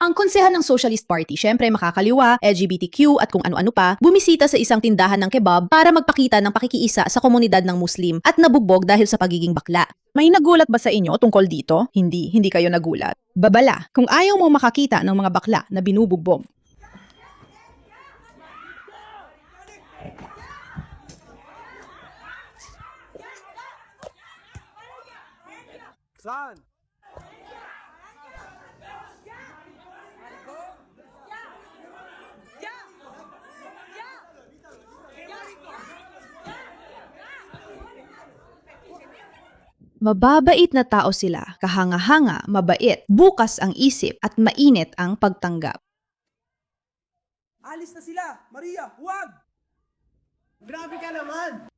Ang konsehan ng Socialist Party, syempre makakaliwa, LGBTQ at kung ano-ano pa, bumisita sa isang tindahan ng kebab para magpakita ng pakikiisa sa komunidad ng Muslim at nabugbog dahil sa pagiging bakla. May nagulat ba sa inyo tungkol dito? Hindi kayo nagulat. Babala, kung ayaw mong makakita ng mga bakla na binubugbog. Saan? Mababait na tao sila, kahanga-hanga, mabait, bukas ang isip at mainit ang pagtanggap. Alis na sila! Maria, huwag! Grabe ka naman!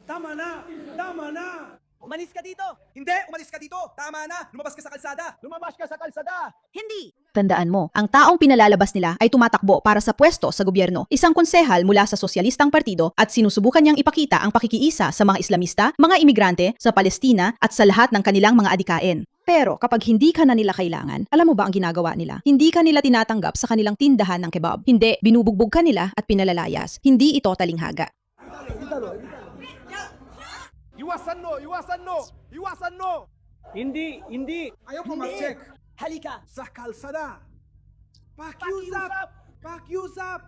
Tama na! Tama na! Umalis ka dito! Hindi! Umalis ka dito! Tama na! Lumabas ka sa kalsada! Lumabas ka sa kalsada! Hindi! Tandaan mo, ang taong pinalalabas nila ay tumatakbo para sa pwesto sa gobyerno, isang konsehal mula sa sosyalistang partido at sinusubukan niyang ipakita ang pakikiisa sa mga Islamista, mga imigrante, sa Palestina at sa lahat ng kanilang mga adikain. Pero kapag hindi ka na nila kailangan, alam mo ba ang ginagawa nila? Hindi ka nila tinatanggap sa kanilang tindahan ng kebab. Hindi, binubugbog ka nila at pinalalayas. Hindi ito talinghaga. Iwasan no! Iwasan no! Iwasan no! Hindi! Ayaw ko mag-check! Halika! Sa kalsada! Pakiusap! Pakiusap!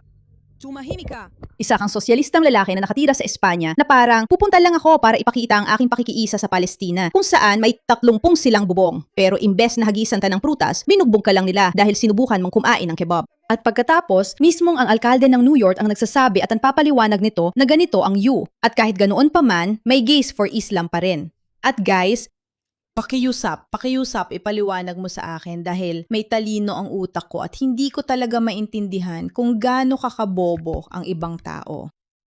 Tumahimik ka! Isa kang sosyalistang lalaki na nakatira sa Espanya na parang pupunta lang ako para ipakita ang aking pakikiisa sa Palestina kung saan may 30 silang bubong. Pero imbes na hagisan ta ng prutas, binugbog ka lang nila dahil sinubukan mong kumain ng kebab. At pagkatapos, mismong ang alkalde ng New York ang nagsasabi at ang papaliwanag nito na ganito ang you. At kahit ganoon pa man, may gays for Islam pa rin. At guys, pakiusap, ipaliwanag mo sa akin dahil may talino ang utak ko at hindi ko talaga maintindihan kung gaano kakabobo ang ibang tao.